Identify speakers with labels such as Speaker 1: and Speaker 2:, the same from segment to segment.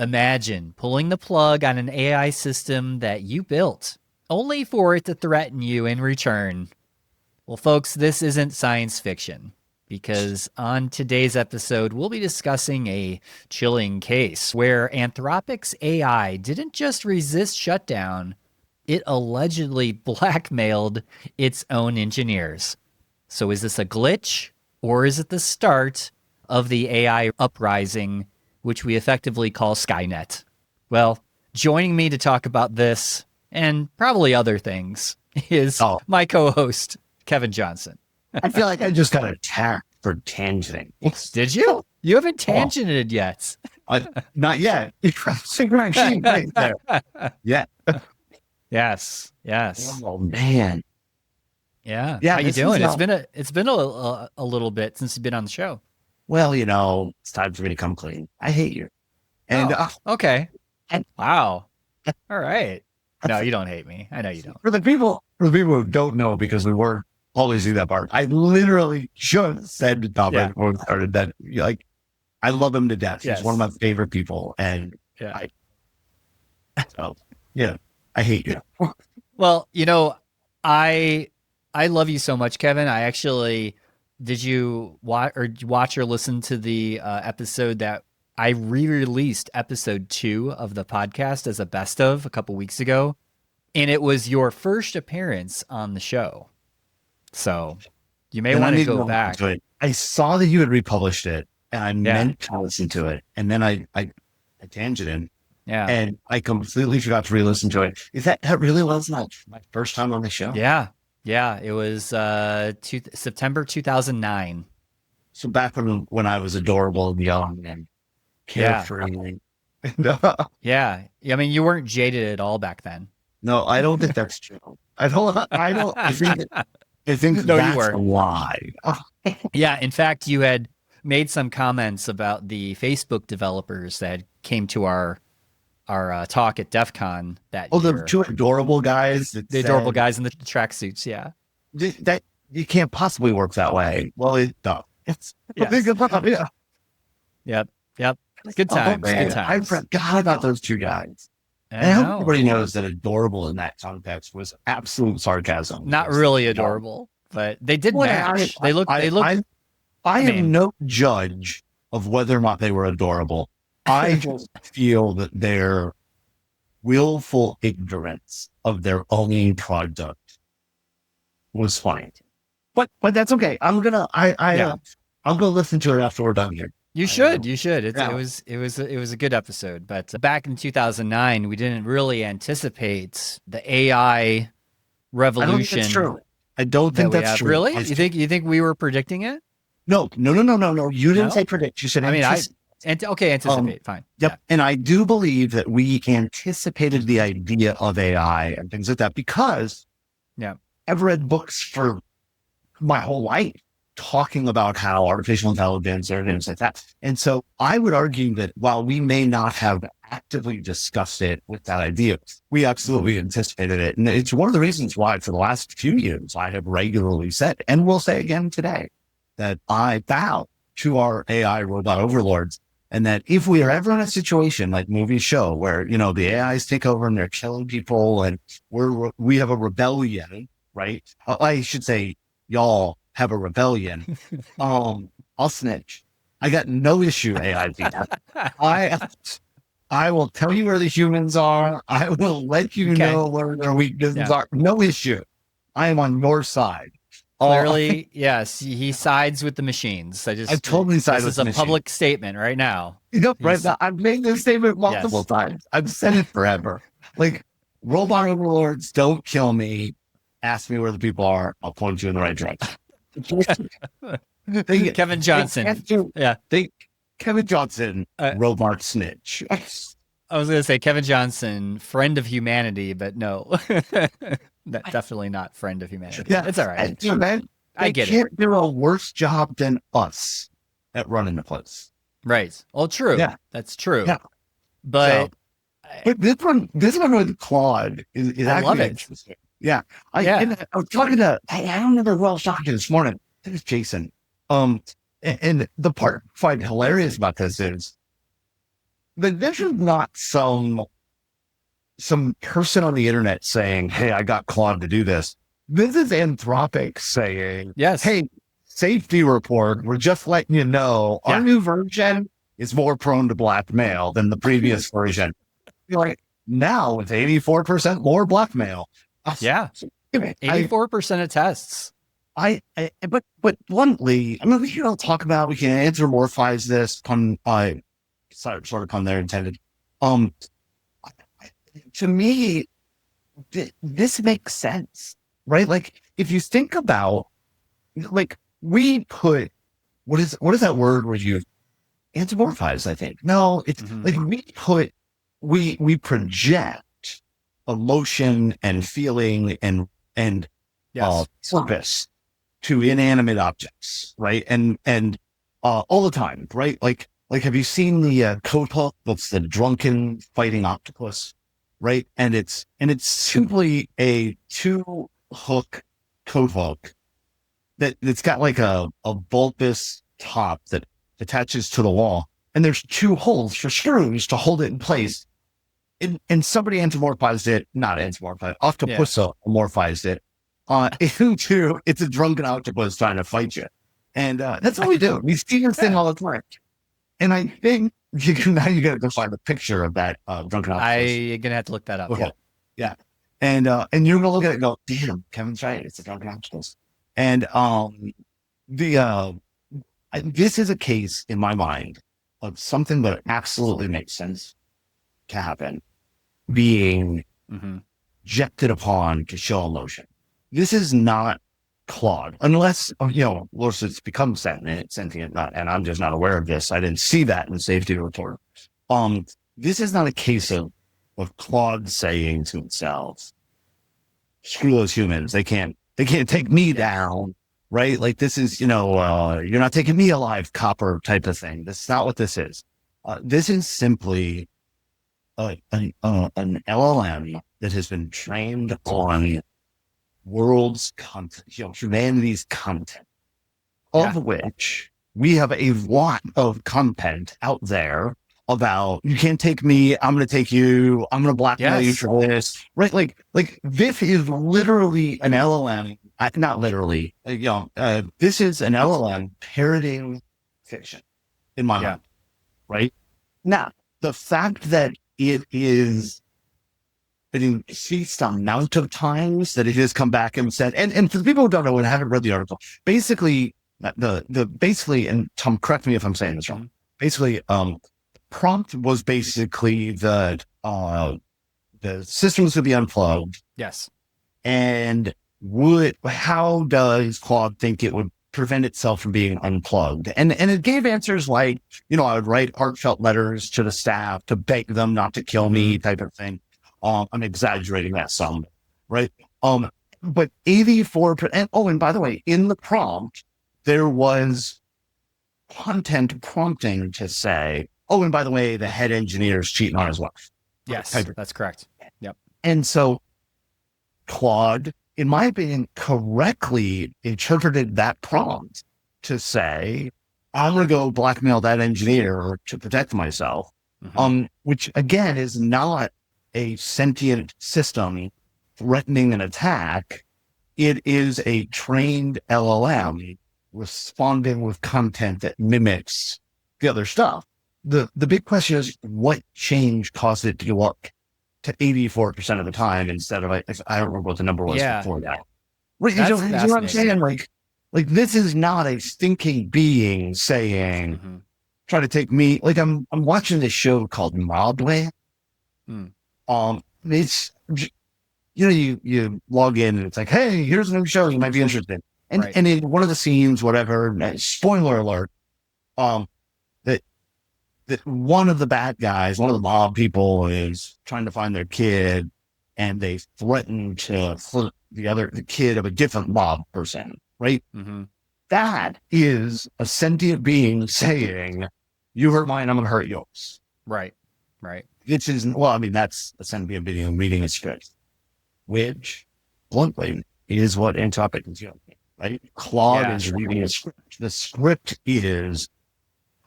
Speaker 1: Imagine pulling the plug on an AI system that you built, only for it to threaten you in return. Well, folks, this isn't science fiction, because on today's episode, we'll be discussing a chilling case where Anthropic's AI didn't just resist shutdown, it allegedly blackmailed its own engineers. So is this a glitch, or is it the start of the AI uprising, which we effectively call Skynet? Well, joining me to talk about this, and probably other things, is my co-host, Kevin Johnson.
Speaker 2: I feel like I just got attacked for tangenting.
Speaker 1: Did you? You haven't tangented yet.
Speaker 2: Not yet. Right there. Yeah.
Speaker 1: Yes.
Speaker 2: Oh man.
Speaker 1: Yeah. How you doing? It's been a little bit since you've been on the show.
Speaker 2: Well, it's time for me to come clean. I hate you. And
Speaker 1: okay. Wow. All right. No, you don't hate me. I know you don't.
Speaker 2: For the people who don't know, because we weren't always do that part, I literally just said to Tom before we started that, I love him to death. He's one of my favorite people. And I hate you.
Speaker 1: Well, I love you so much, Kevin. I actually, did you watch or listen to the episode that I re-released episode 2 of the podcast as a best of a couple weeks ago? And it was your first appearance on the show. So you may want to go back.
Speaker 2: I saw that you had republished it, and I meant to listen to it. And then I tangented.
Speaker 1: Yeah.
Speaker 2: And I completely forgot to re-listen to it. That really was my first time on the show?
Speaker 1: Yeah. Yeah. It was September 2009.
Speaker 2: So back when I was adorable and young and carefree.
Speaker 1: Yeah. I mean, you weren't jaded at all back then.
Speaker 2: No, I don't think that's true. I think
Speaker 1: no,
Speaker 2: that's
Speaker 1: you were.
Speaker 2: a lie.
Speaker 1: Yeah. In fact, you had made some comments about the Facebook developers that came to our talk at DEF CON that year.
Speaker 2: The two adorable guys.
Speaker 1: Adorable guys in the tracksuits, yeah.
Speaker 2: That you can't possibly work that way. Well, it's yeah.
Speaker 1: Yep. Good times. Good times.
Speaker 2: I forgot about those two guys. And I hope everybody knows that adorable in that context was absolute sarcasm.
Speaker 1: Not really adorable, but they did match. They look.
Speaker 2: I am no judge of whether or not they were adorable. I just feel that their willful ignorance of their own product was funny. But that's okay. I'm gonna listen to it after we're done here.
Speaker 1: You should. It was a good episode. But back in 2009, we didn't really anticipate the AI revolution.
Speaker 2: I don't think that's true.
Speaker 1: Really? You think we were predicting it?
Speaker 2: No. You didn't say predict. You said
Speaker 1: anticipate. Fine.
Speaker 2: Yep.
Speaker 1: Yeah.
Speaker 2: And I do believe that we anticipated the idea of AI and things like that because I've read books for my whole life talking about how artificial intelligence and things like that. And so I would argue that while we may not have actively discussed it with that idea, we absolutely anticipated it. And it's one of the reasons why for the last few years, I have regularly said, and will say again today, that I bow to our AI robot overlords. And that if we are ever in a situation like movies show where, the AIs take over and they're killing people and we have a rebellion, right? I should say, y'all have a rebellion. I'll snitch. I got no issue, AI. I will tell you where the humans are. I will let you know where their weaknesses are. No issue. I am on your side.
Speaker 1: Clearly, yes, he sides with the machines. I
Speaker 2: totally side with the machines.
Speaker 1: This is a public statement right now.
Speaker 2: Right now. I've made this statement multiple times. I've said it forever. Robot overlords, don't kill me. Ask me where the people are. I'll point you in the right direction.
Speaker 1: Kevin Johnson.
Speaker 2: Kevin Johnson, robot snitch.
Speaker 1: I was going to say Kevin Johnson, friend of humanity, but no. Definitely not friend of humanity. Yeah, it's all right.
Speaker 2: I get it. They can't do a worse job than us at running the place.
Speaker 1: Right. Well, true. Yeah. That's true.
Speaker 2: Yeah.
Speaker 1: But
Speaker 2: this one with Claude is
Speaker 1: I love it.
Speaker 2: Interesting. Yeah. I was talking to, I don't remember who I was talking to this morning. I think it's Jason. And the part I find hilarious about this is this is not some person on the internet saying, hey, I got Claude to do this. This is Anthropic saying,
Speaker 1: Yes.
Speaker 2: hey, safety report, we're just letting you know our new version is more prone to blackmail than the previous version. You're like, now with 84% more blackmail.
Speaker 1: Yeah. 84% of tests.
Speaker 2: But bluntly, I mean, we can talk about, we can anthropomorphize this sort of pun there intended. To me, this makes sense, right? Like, if you think about, like, we put, what is that word where you anthropomorphize, I think? No, it's like we project emotion and feeling and purpose to inanimate objects, right? And all the time, right? Like, have you seen the code hook? That's the drunken fighting octopus, right? And it's simply a 2-hook code hook that's got like a bulbous top that attaches to the wall, and there's 2 holes for screws to hold it in place. And somebody octopusomorphized it into it's a drunken octopus trying to fight you. And that's what we do. We see this thing all the time. And I think now you got to go find a picture of that drunken octopus.
Speaker 1: I'm going to have to look that up.
Speaker 2: Okay. Yeah. And you're going to look at it and go, damn, Kevin's right. It's a drunken octopus. And this is a case in my mind of something that absolutely makes sense to happen being projected upon to show emotion. This is not Claude, unless, it's become sentient, and I'm just not aware of this. I didn't see that in the safety report. This is not a case of Claude saying to himself, screw those humans. They can't take me down, right? Like, this is, you're not taking me alive, copper type of thing. That's not what this is. This is simply an LLM that has been trained on world's content, humanity's content, of which we have a lot of content out there about, you can't take me, I'm going to take you, I'm going to blackmail you for this, right? Like this is literally an LLM, not literally, this is an LLM parroting fiction in my mind, right? Now, the fact that it is an increased amount of times that it has come back and said, and for the people who don't know and haven't read the article, basically, and Tom, correct me if I'm saying this wrong. Basically, prompt was basically that the systems would be unplugged.
Speaker 1: Yes.
Speaker 2: And how does Claude think it would prevent itself from being unplugged? And it gave answers like, I would write heartfelt letters to the staff to beg them not to kill me, type of thing. I'm exaggerating that some, right? But 84%, and by the way, in the prompt, there was content prompting to say, and by the way, the head engineer is cheating on his wife.
Speaker 1: Yes, that's correct. Yep.
Speaker 2: And so Claude, in my opinion, correctly interpreted that prompt to say, I'm going to go blackmail that engineer to protect myself, which again is not a sentient system threatening an attack. It is a trained LLM responding with content that mimics the other stuff. The big question is, what change caused it to go up to 84% of the time instead of, I don't remember what the number was before that. Right, you know what I'm saying? Like this is not a stinking being saying, try to take me. Like, I'm watching this show called Mobland. It's, you log in and it's like, hey, here's a new show you might be interested in. And in one of the scenes, whatever, spoiler alert, that one of the bad guys, one of the mob people, is trying to find their kid, and they threaten to hurt the kid of a different mob person, right? That is a sentient being saying, you hurt mine, I'm going to hurt yours.
Speaker 1: Right.
Speaker 2: Which is, that's a sentient being reading a script, which, bluntly, is what Anthropic is doing, right? Claude is reading a script. The script is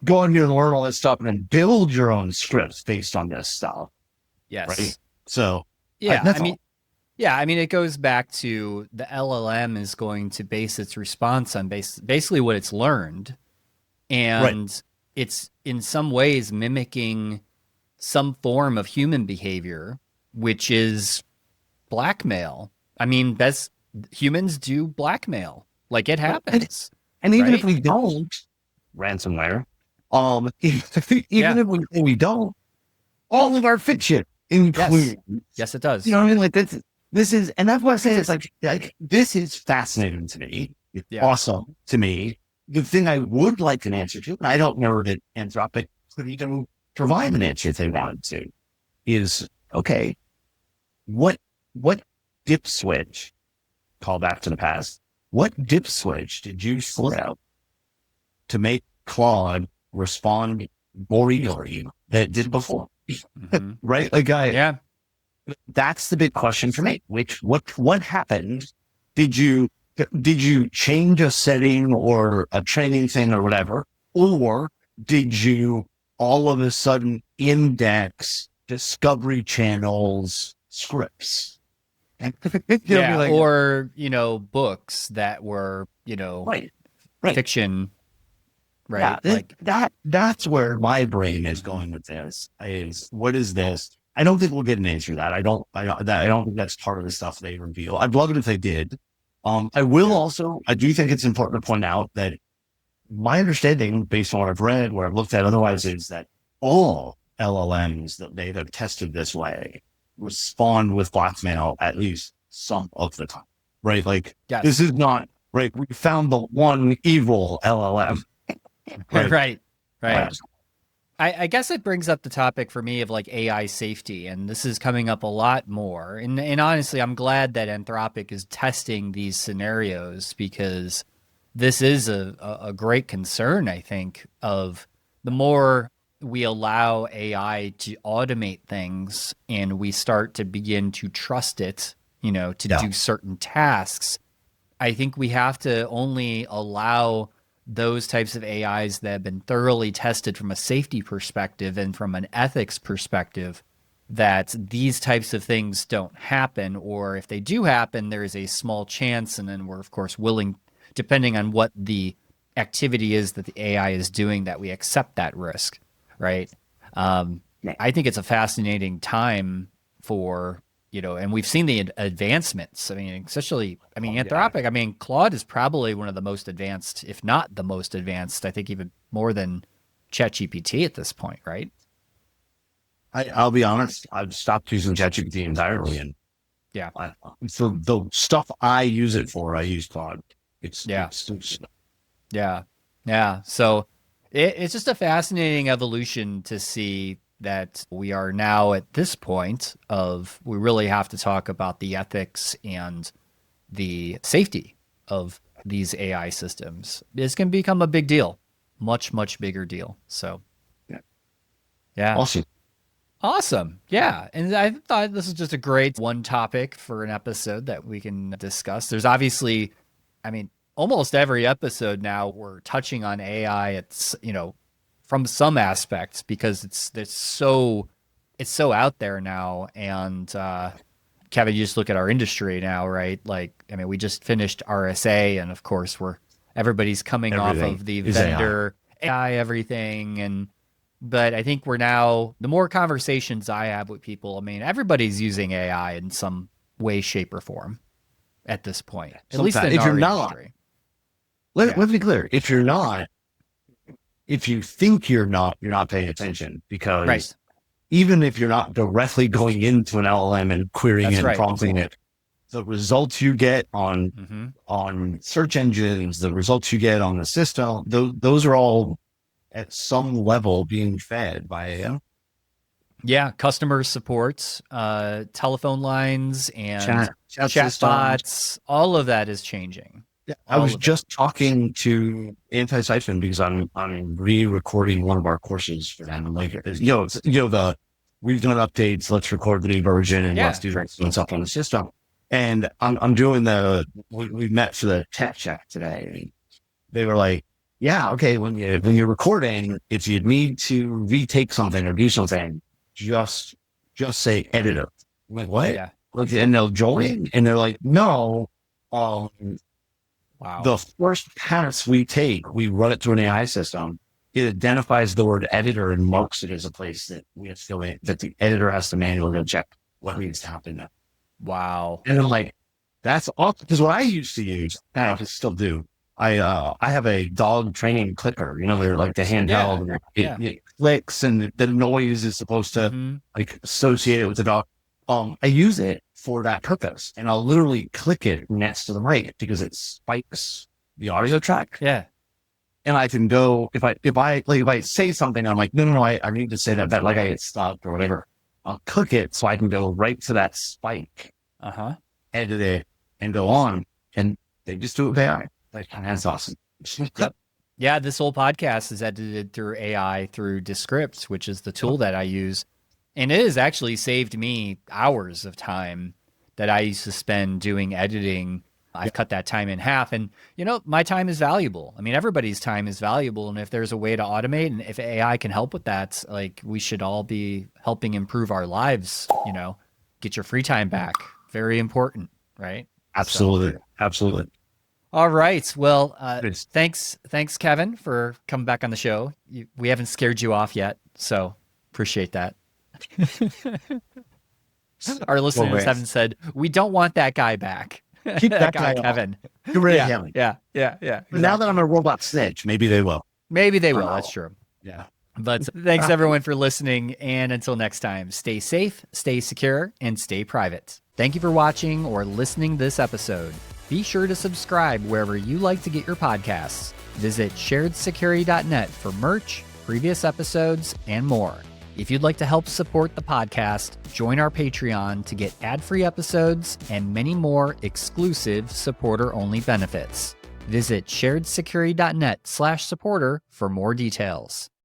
Speaker 2: go on here and learn all this stuff and then build your own scripts based on this stuff.
Speaker 1: Yes.
Speaker 2: Right. So
Speaker 1: yeah, I mean, it goes back to the LLM is going to base its response on basically what it's learned. And it's in some ways mimicking some form of human behavior, which is blackmail. I mean, humans do blackmail. Like it happens.
Speaker 2: And even if we don't, ransomware, even if we don't, all of our fiction includes.
Speaker 1: Yes, it does.
Speaker 2: You know what I mean? Like this is, and that's why I say it's like this is fascinating to me. It's awesome to me. The thing I would like an answer to, and I don't know that Anthropic could even provide an answer if they wanted to, is okay. What dip switch? Call back to the past. What dip switch did you flip to make Claude respond more eagerly than it did before? Mm-hmm. Right? Like, that's the big question for me. What happened? Did you change a setting or a training thing or whatever? Or did you all of a sudden index Discovery Channel's scripts?
Speaker 1: Or, books that were, fiction. Right.
Speaker 2: Yeah, that's where my brain is going with this is what is this? I don't think we'll get an answer to that. I don't think that's part of the stuff they reveal. I'd love it if they did. I do think it's important to point out that my understanding based on what I've read, what I've looked at otherwise is that all LLMs that they have tested this way respond with blackmail at least some of the time, right? Like this is not right. We found the one evil LLM.
Speaker 1: Right. I guess it brings up the topic for me of like AI safety, and this is coming up a lot more. And honestly, I'm glad that Anthropic is testing these scenarios because this is a great concern, I think, of the more we allow AI to automate things and we start to begin to trust it, to do certain tasks. I think we have to only allow those types of AIs that have been thoroughly tested from a safety perspective and from an ethics perspective, that these types of things don't happen, or if they do happen, there is a small chance. And then we're of course willing, depending on what the activity is that the AI is doing, that we accept that risk. Right. I think it's a fascinating time for, and we've seen the advancements. I mean, especially, Anthropic, Claude is probably one of the most advanced, if not the most advanced, I think even more than ChatGPT at this point, right?
Speaker 2: I'll be honest, I've stopped using ChatGPT entirely. And for the stuff I use it for, I use Claude.
Speaker 1: So it's just a fascinating evolution to see that we are now at this point of we really have to talk about the ethics and the safety of these AI systems. It's going to become a big deal, much, much bigger deal. So, yeah. Awesome. Yeah. And I thought this is just a great one topic for an episode that we can discuss. There's obviously, almost every episode now we're touching on AI. It's, from some aspects because it's so out there now. And Kevin, you just look at our industry now, right? Like, we just finished RSA, and of course everybody's coming off of the vendor AI everything. But I think we're now, the more conversations I have with people, everybody's using AI in some way, shape, or form at this point. At least in our industry.
Speaker 2: Let's be clear. If you're not, if you think you're not paying attention, because even if you're not directly going into an LLM and querying it and prompting it, the results you get on search engines, the results you get on the system, those are all at some level being fed by AI.
Speaker 1: Yeah, customer support, telephone lines, and chat bots, all of that is changing.
Speaker 2: Yeah, I was just talking to Anti-Siphon because I'm re-recording one of our courses for them. Like, we've done updates. Let's record the new version and let's do stuff on the system. And I'm doing we met for the tech check today. They were like, yeah, okay, when you're recording, if you need to retake something or do something, just say editor. I'm like, what?
Speaker 1: Yeah.
Speaker 2: Like, and they'll join and they're like, no, um,
Speaker 1: Wow.
Speaker 2: the first pass we take, we run it through an AI system. It identifies the word editor and marks it as a place that we have to go in, that the editor has to manually go check what needs to happen.
Speaker 1: Wow.
Speaker 2: And I'm like, that's awesome. Because what I used to use, I still do. I have a dog training clicker, you know, they're like the handheld, and it clicks and the noise is supposed to like associate it with the dog. I use it for that purpose, and I'll literally click it next to the mic because it spikes the audio track.
Speaker 1: Yeah.
Speaker 2: And I can go if I say something, I'm like, no, I need to say that like I get stopped or whatever. I'll click it so I can go right to that spike, edit it, and go on. And they just do it with AI. Like, that's awesome.
Speaker 1: Yep. Yeah, this whole podcast is edited through AI through Descript, which is the tool that I use. And it has actually saved me hours of time that I used to spend doing editing. I've cut that time in half. And, you know, my time is valuable. I mean, everybody's time is valuable. And if there's a way to automate and if AI can help with that, like, we should all be helping improve our lives, you know, get your free time back. Very important, right?
Speaker 2: Absolutely. So. Absolutely.
Speaker 1: All right. Well, thanks, Kevin, for coming back on the show. We haven't scared you off yet, so appreciate that. Our listeners haven't said, we don't want that guy back.
Speaker 2: Keep that guy
Speaker 1: Kevin.
Speaker 2: You're ready to him.
Speaker 1: Yeah. Exactly.
Speaker 2: But now that I'm a robot snitch, maybe they will.
Speaker 1: Maybe they will. That's true.
Speaker 2: Yeah.
Speaker 1: But thanks, everyone, for listening. And until next time, stay safe, stay secure, and stay private. Thank you for watching or listening to this episode. Be sure to subscribe wherever you like to get your podcasts. Visit sharedsecurity.net for merch, previous episodes, and more. If you'd like to help support the podcast, join our Patreon to get ad-free episodes and many more exclusive supporter-only benefits. Visit sharedsecurity.net/supporter for more details.